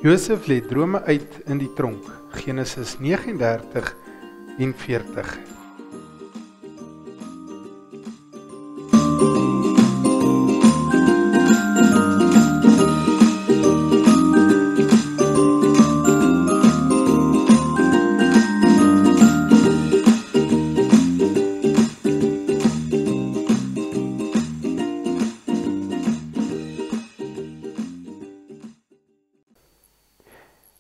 Josef lê drome uit in die tronk, Genesis 39 en 40.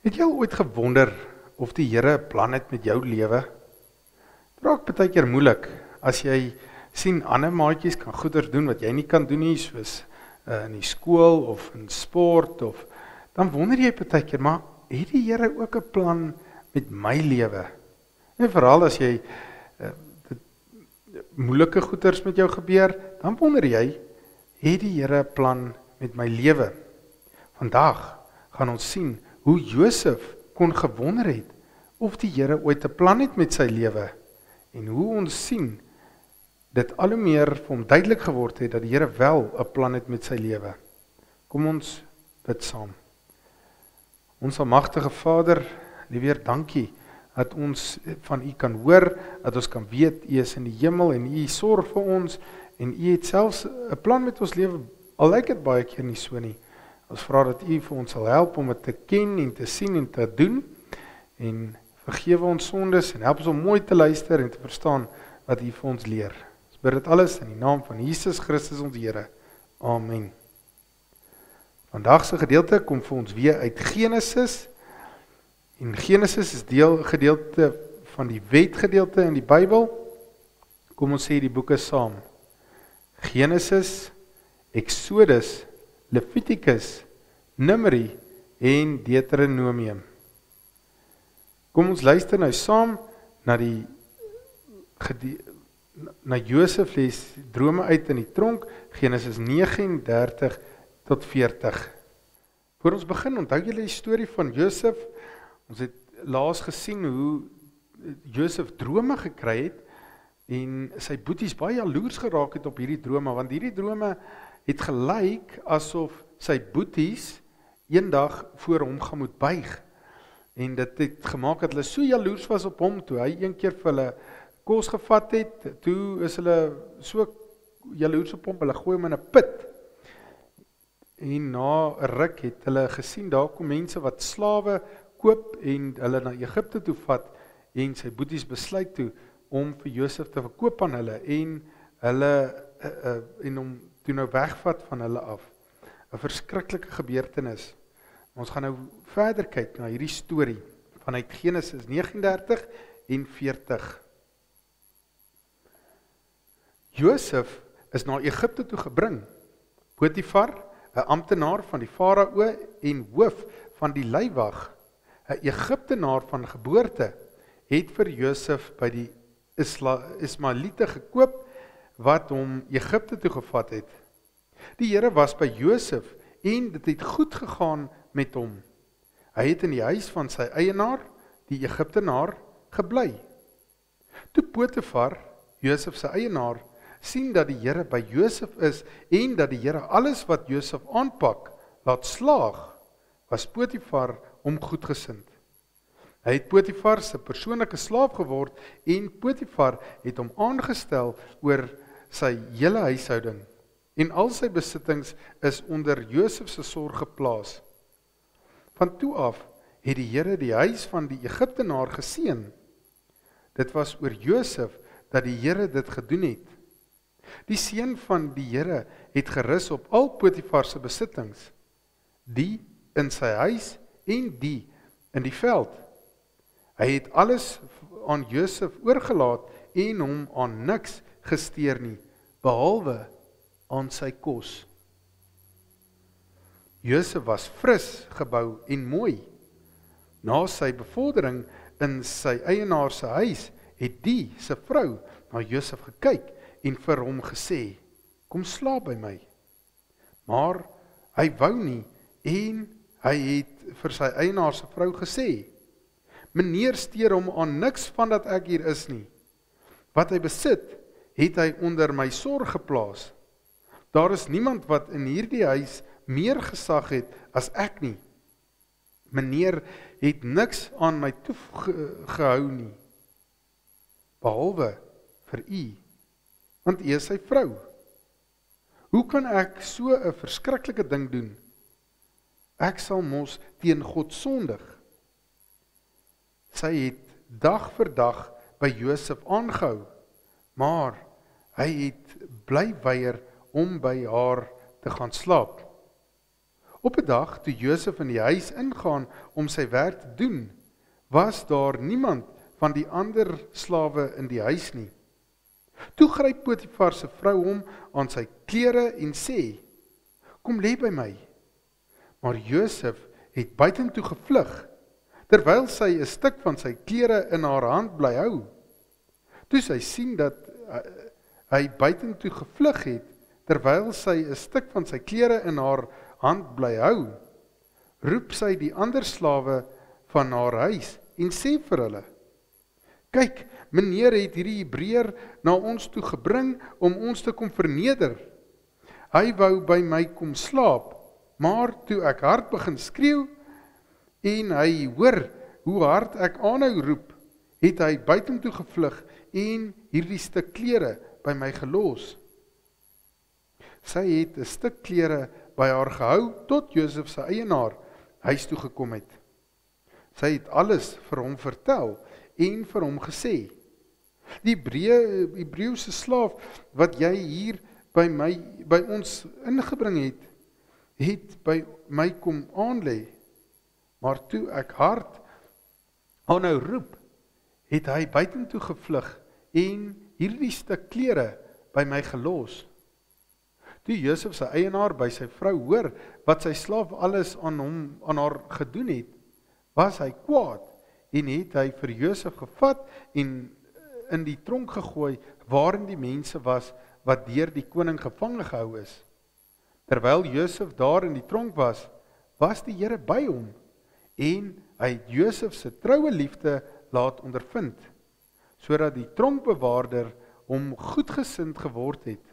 Het jy al ooit gewonder of die Here 'n plan het met jou lewe? Dit raak baie keer moeilik as jy sien ander maatjies kan goeders doen wat jy nie kan doen nie, soos in die skool of in sport of dan wonder jy baie keer, maar het die Here ook 'n plan met my lewe? En veral as jy moeilike goeders met jou gebeur, dan wonder jy, het die Here 'n plan met my lewe? Vandag gaan ons sien hoe Josef kon gewonder het of die Here ooit 'n plan het met sy lewe en hoe ons sien dit al hoe meer vir hom duidelik geword het dat die Here wel 'n plan het met sy lewe. Kom ons bid saam. Ons almagtige Vader, liewer dankie dat ons van U kan hoor, dat ons kan weet U is in die hemel en U sorg vir ons en U het selfs 'n plan met ons lewe, al lyk dit baie keer nie so nie. Ons vra dat U vir ons sal help om dit te ken en te sien en te doen en vergewe ons sondes en help ons om mooi te luister en te verstaan wat U vir ons leer. Ons bid dit alles in die naam van Jesus Christus ons Here. Amen. Vandag se gedeelte kom vir ons weer uit Genesis en Genesis is gedeelte van die wetgedeelte in die Bybel. Kom ons sê die boeke saam. Genesis, Exodus, Levitikus, Numeri en Deuteronomium. Kom ons luister nou saam na Josef lees drome uit in die tronk, Genesis 39 tot 40. Voor ons begin, onthou julle die storie van Josef? Ons het laas gesien hoe Josef drome gekry het en sy boeties baie jaloers geraak het op hierdie drome, want hierdie drome het gelyk asof sy boeties eendag voor hom gaan moet buig. En dit het gemaak dat hulle so jaloers was op hom, toe hy een keer vir hulle kos gevat het, toe is hulle so jaloers op hom, hulle gooi hom in 'n put. En na 'n ruk het hulle gesien, daar kom mense wat slawe koop en hulle na Egipte toe vat, en sy boeties besluit toe om vir Josef te verkoop aan hulle, en hom toe nou wegvat van hulle af. 'n Verskriklike gebeurtenis. Ons gaan nou verder kyk na hierdie storie vanuit Genesis 39 en 40. Josef is na Egipte toe gebring. Potifar, 'n amptenaar van die farao en hoof van die leiwag, 'n Egiptenaar van geboorte, het vir Josef by die Ismaeliete gekoop wat hom Egipte toe gevat het. Die Here was by Josef en dit het goed gegaan met hom. Hy het in die huis van sy eienaar, die Egiptenaar, gebly. Toe Potifar, Josef se eienaar, sien dat die Here by Josef is en dat die Here alles wat Josef aanpak, laat slaag, was Potifar hom goedgesind. Hy het Potifar se persoonlike slaaf geword en Potifar het hom aangestel oor sy hele huishouding. En al sy besittings is onder Josef se sorg geplaas. Van toe af het die Here die huis van die Egiptenaar geseën. Dit was oor Josef dat die Here dit gedoen het. Die seën van die Here het gerus op al Potifar se besittings, die in sy huis en die in die veld. Hy het alles aan Josef oorgelaat en hom aan niks gesteer nie, behalwe aan sy kos. Josef was fris gebou en mooi. Na sy bevordering in sy eienaar se huis, het die se vrou na Josef gekyk en vir hom gesê, kom slaap by my. Maar hy wou nie en hy het vir sy eienaar se vrou gesê: "Meneer steur hom aan niks van dat ek hier is nie. Wat hy besit, het hy onder my sorg geplaas. Daar is niemand wat in hierdie huis meer gesag het as ek nie. Meneer het niks aan my toegehou nie, behalwe vir u, want u is sy vrou. Hoe kan ek so 'n verskriklike ding doen? Ek sal mos teen God sondig." Sy het dag vir dag by Josef aangehou, maar hy het bly weier om by haar te gaan slaap. Op 'n dag, toe Josef in die huis ingaan om sy werk te doen, was daar niemand van die ander slawe in die huis nie. Toe gryp Potifar se vrou hom aan sy klere en sê: "Kom lê by my." Maar Josef het buitentoe gevlug, terwyl sy 'n stuk van sy klere in haar hand bly hou. Toe sy sien dat hy buitentoe gevlug het, terwyl sy 'n stuk van sy klere in haar hand bly hou, roep sy die ander slawe van haar huis en sê vir hulle: "Kyk, meneer het hierdie Hebreër na ons toe gebring om ons te kom verneder. Hy wou by my kom slaap, maar toe ek hard begin skreeu en hy hoor hoe hard ek aanhou roep, het hy buitentoe gevlug en hierdie stuk klere by my gelos." Sy het 'n stuk klere by haar gehou tot Josef se eienaar huis toe gekom het. Sy het alles vir hom vertel en vir hom gesê: "Die Hebreëse slaaf wat jy hier by ons ingebring het by my kom aanlê. Maar toe ek hard aanhou roep, het hy buitentoe gevlug en hierdie stuk klere by my gelos." Toe Josef se eienaar by sy vrou hoor wat sy slaaf alles aan haar gedoen het, was hy kwaad en het hy vir Josef gevat en in die tronk gegooi waarin die mense was wat deur die koning gevange gehou is. Terwyl Josef daar in die tronk was die Here by hom en hy het Josef se troue liefde laat ondervind, sodat die tronkbewaarder hom goedgesind geword het.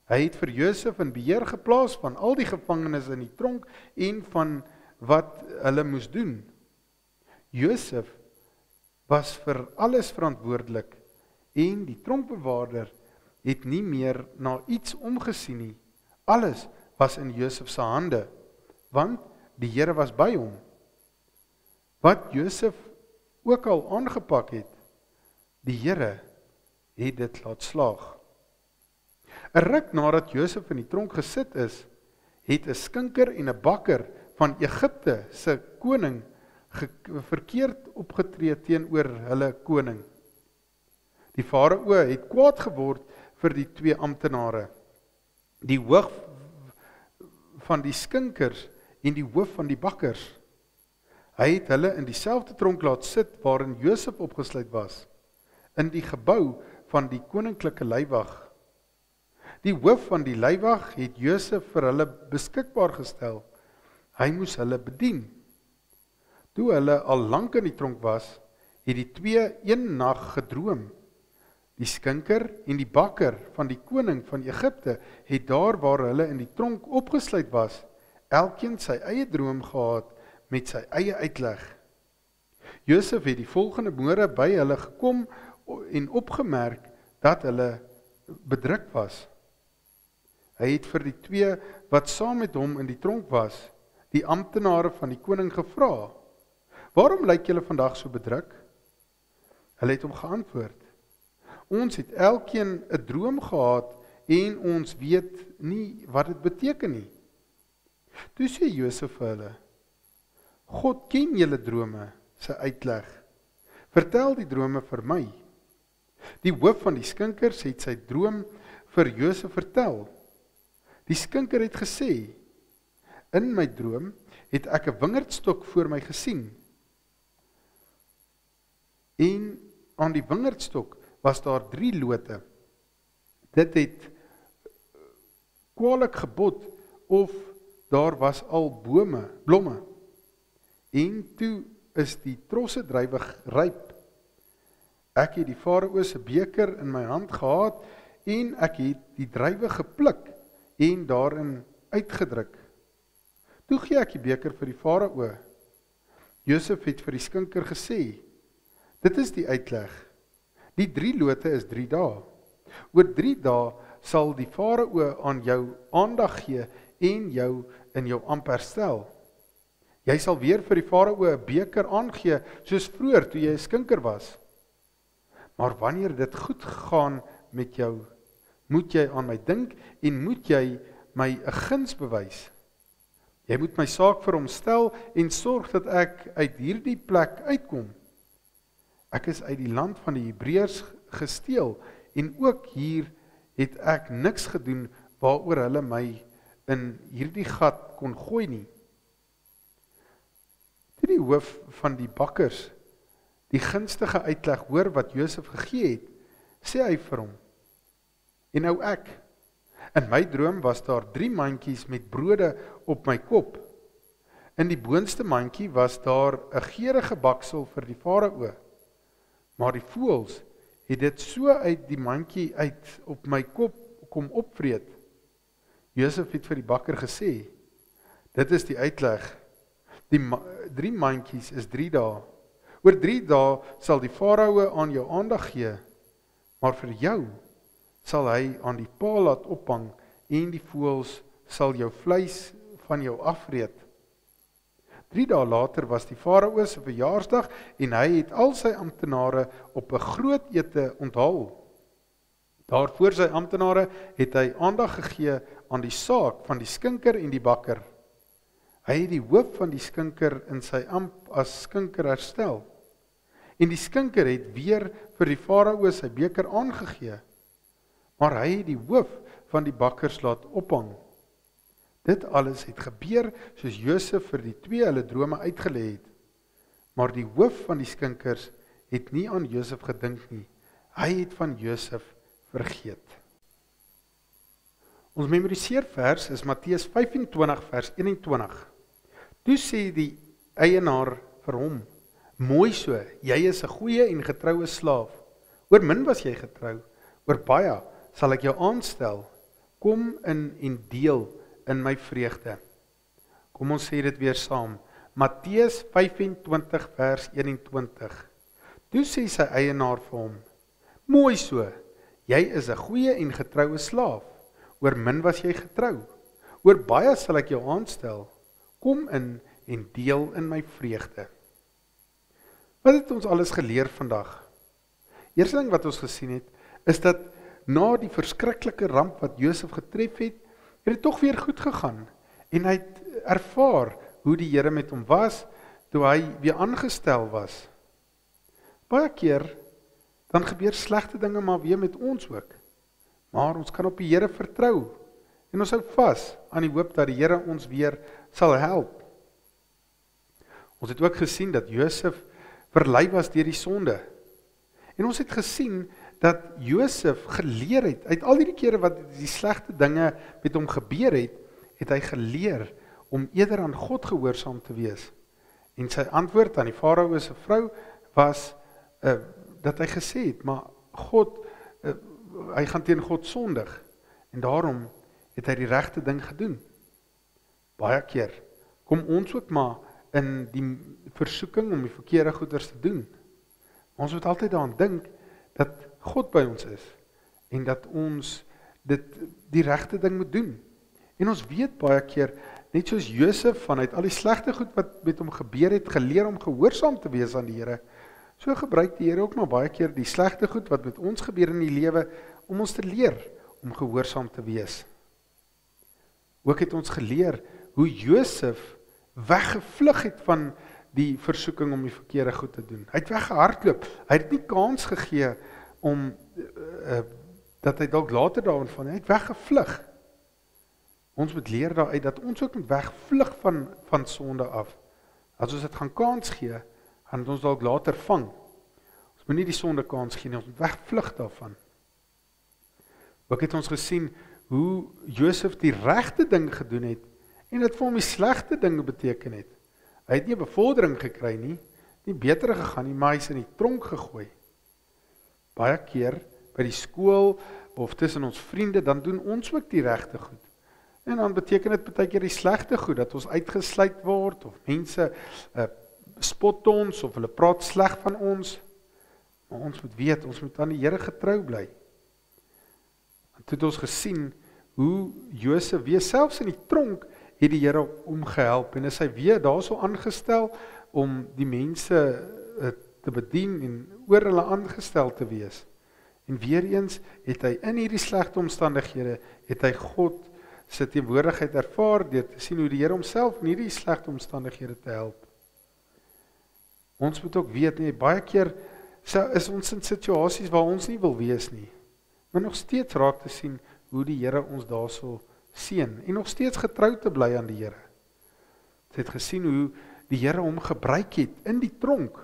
Hy het vir Josef in beheer geplaas van al die gevangenes in die tronk en van wat hulle moes doen. Josef was vir alles verantwoordelik en die tronkbewaarder het nie meer na iets omgesien nie. Alles was in Josef se hande, want die Here was by hom. Wat Josef ook al aangepak het, die Here het dit laat slaag. 'n Ruk nadat Josef in die tronk gesit is, het 'n skinker en 'n bakker van Egipte se koning verkeerd opgetree teenoor hulle koning. Die farao het kwaad geword vir die twee amptenare, die hoof van die skinkers en die hoof van die bakkers. Hy het hulle in dieselfde tronk laat sit waarin Josef opgesluit was, in die gebou van die koninklike leiwag. Die hoof van die leiwag het Josef vir hulle beskikbaar gestel. Hy moes hulle bedien. Toe hulle al lank in die tronk was, het die twee een nag gedroom. Die skinker en die bakker van die koning van Egipte het daar waar hulle in die tronk opgesluit was, elkeen sy eie droom gehad met sy eie uitleg. Josef het die volgende môre by hulle gekom en opgemerk dat hulle bedruk was. Hy het vir die twee wat saam met hom in die tronk was, die amptenare van die koning gevra: "Waarom lyk julle vandag so bedruk?" Hulle het hom geantwoord: "Ons het elkeen 'n droom gehad en ons weet nie wat dit beteken nie." Toe sê Josef vir hulle: "God ken julle drome se uitleg. Vertel die drome vir my." Die hoof van die skinkers het sy droom vir Josef vertel. Die skinker het gesê: "In my droom het ek 'n wingerdstok voor my gesien. En aan die wingerdstok was daar 3 lote. Dit het kwaadlik gebot of daar was al blomme. En toe is die trosse druiwe ryp. Ek het die Farao se beker in my hand gehad en ek het die druiwe gepluk en daarin uitgedruk. Toe gee ek die beker vir die Farao. Josef het vir die skinker gesê, dit is die uitleg. Die 3 lote is 3 dae. Oor 3 dae sal die Farao aan jou aandag gee en jou in jou amp herstel. Jy sal weer vir die Farao 'n beker aangee, soos vroeër toe jy 'n skinker was. Maar wanneer dit goed gaan met jou, moet jy aan my dink en moet jy my 'n guns bewys. Jy moet my saak vir hom stel en sorg dat ek uit hierdie plek uitkom. Ek is uit die land van die Hebreërs gesteel en ook hier het ek niks gedoen waaroor hulle my in hierdie gat kon gooi nie. Toe die hoof van die bakkers die gunstige uitleg hoor wat Josef gegee het, sê hy vir hom, en nou ek, in my droom was daar 3 mandjies met brode op my kop. In die boonste mandjie was daar 'n geurende baksel vir die Farao, maar die voëls het dit so uit die mandjie uit op my kop kom opvreet. Josef het vir die bakker gesê, dit is die uitleg, die 3 mandjies is 3 dae. Oor 3 dae sal die Farao aan jou aandag gee, maar vir jou sal hy aan die paal laat ophang en die voëls sal jou vleis van jou afvreet. 3 dae later was die Farao se verjaarsdag en hy het al sy amptenare op 'n groot ete onthaal. Daarvoor sy amptenare het hy aandag gegee aan die saak van die skinker en die bakker. Hy het die hoof van die skinker in sy amp as skinker herstel. En die skinker het weer vir die Farao sy beker aangegee, maar hy het die hoof van die bakkers laat ophang. Dit alles het gebeur soos Josef vir die 2 hulle drome uitgelê het. Maar die hoof van die skinkers het nie aan Josef gedink nie. Hy het van Josef vergeet. Ons memoriseervers is Matteus 25 vers 21. Toe sê die eienaar vir hom, mooi so, jy is 'n goeie en getroue slaaf. Oor min was jy getrou, oor baie sal ek jou aanstel. Kom in en deel in my vreugde. Kom ons sê dit weer saam. Matteus 25 vers 21. Toe sê sy eienaar vir hom, mooi so, jy is 'n goeie en getroue slaaf. Oor min was jy getrou, oor baie sal ek jou aanstel. Kom in en deel in my vreugde. Wat het ons alles geleer vandag? Eerste ding wat ons gesien het, is dat na die verskriklike ramp wat Josef getref het, het dit tog weer goed gegaan. En hy het ervaar hoe die Here met hom was, toe hy weer aangestel was. Baie keer, dan gebeur slegte dinge maar weer met ons ook. Maar ons kan op die Here vertrou, en ons hou vas aan die hoop dat die Here ons weer sal help. Ons het ook gesien dat Josef verlei was deur die sonde. En ons het gesien dat Josef geleer het, uit al die kere wat die slegte dinge met hom gebeur het, het hy geleer om eerder aan God gehoorsaam te wees. En sy antwoord aan die Farao se vrou was dat hy gesê het, maar God, hy gaan teen God sondig. En daarom het hy die regte ding gedoen. Baie keer kom ons ook maar in die versoeking om die verkeerde goeders te doen. Ons moet altyd daaraan dink dat God by ons is en dat ons die regte ding moet doen. En ons weet baie keer, net soos Josef vanuit al die slegte goed wat met hom gebeur het, geleer om gehoorsaam te wees aan die Here. So gebruik die Here ook maar baie keer die slegte goed wat met ons gebeur in die lewe om ons te leer om gehoorsaam te wees. Ook het ons geleer hoe Josef weggevlug het van die versoeking om die verkeerde goed te doen. Hy het weggehardloop. Hy het nie kans gegee om dat hy dalk later daarvan van, hy het weggevlug. Ons moet leer daaruit dat ons ook moet wegvlug van sonde af. As ons dit gaan kans gee, gaan ons dalk later vang. Ons moet nie die sonde kans gee nie, ons moet wegvlug daarvan. Ook het ons gesien hoe Josef die regte ding gedoen het en dit vir hom die slegte dinge beteken het. Hy het nie 'n bevordering gekry nie beter gegaan nie, maar hy is in die tronk gegooi. Baie keer by die skool of tussen ons vriende, dan doen ons ook die regte goed. En dan beteken dit baie keer die slegte goed, dat ons uitgesluit word, of mense spot ons, of hulle praat sleg van ons. Maar ons moet weet, ons moet aan die Here getrou bly. En toe het ons gesien hoe Josef weer selfs in die tronk het die Here hom gehelp en is hy weer daarso aangestel om die mense te bedien en oor hulle aangestel te wees. En weer eens het hy in hierdie slegte omstandighede het hy God se teenwoordigheid ervaar deur te sien hoe die Here homself in hierdie slegte omstandighede te help. Ons moet ook weet, baie keer is ons in situasies waar ons nie wil wees nie, maar nog steeds raak te sien hoe die Here ons daarso seën en nog steeds getrou te bly aan die Here. Ons het gesien hoe die Here hom gebruik het in die tronk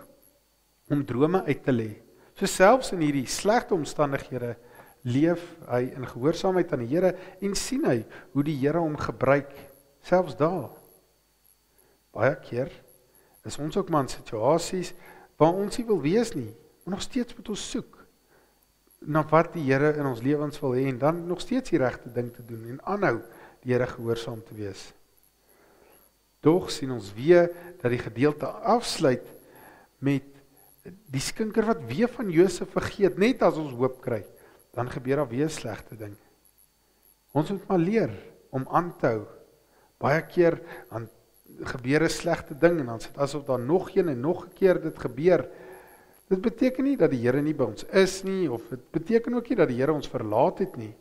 om drome uit te lê. So selfs in hierdie slegte omstandighede leef hy in gehoorsaamheid aan die Here en sien hy hoe die Here hom gebruik selfs daar. Baie keer is ons ook maar in situasies waar ons nie wil wees nie, maar nog steeds moet ons soek na wat die Here in ons lewens wil hê en dan nog steeds die regte ding te doen en aanhou die Here gehoorsaam te wees. Tog sien ons weer dat die gedeelte afsluit met die skinker wat weer van Josef vergeet, net as ons hoop kry, dan gebeur daar weer slegte ding. Ons moet maar leer om aan te hou. Baie keer dan gebeur 'n slegte ding en dan sit asof daar nog een en nog 'n keer dit gebeur. Dit beteken nie dat die Here nie by ons is nie, of dit beteken ook nie dat die Here ons verlaat het nie.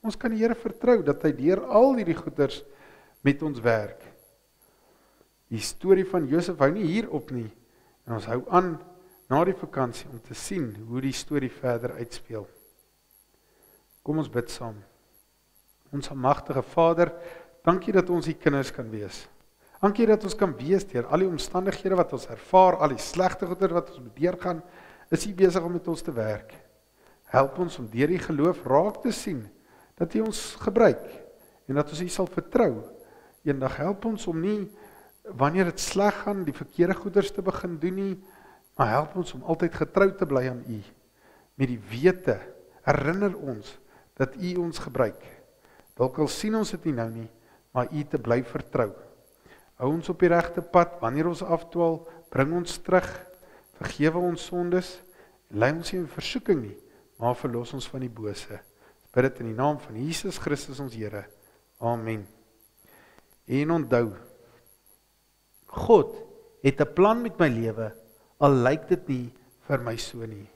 Ons kan die Here vertrou dat hy deur al hierdie goeders met ons werk. Die storie van Josef hou nie hier op nie, en ons hou aan na die vakansie om te sien hoe die storie verder uitspeel. Kom ons bid saam. Ons almagtige Vader, dankie dat ons die kinders kan wees. Dankie dat ons kan wees deur al die omstandighede wat ons ervaar, al die slegte goeie wat ons moet deurgaan, is U besig om met ons te werk. Help ons om deur die geloof raak te sien dat U ons gebruik en dat ons U sal vertrou. Eendag help ons om nie wanneer dit sleg gaan die verkeerde goeders te begin doen nie, maar help ons om altyd getrou te bly aan U. Met die wete herinner ons dat U ons gebruik. Dalk al sien ons dit nie nou nie, maar U te bly vertrou. Hou ons op die regte pad, wanneer ons afdwaal, bring ons terug, vergewe ons sondes, lei ons nie in versoeking nie, maar verlos ons van die bose. Bid dit in die naam van Jesus Christus ons Here. Amen. En onthou, God het 'n plan met my lewe, al lyk dit nie vir my so nie.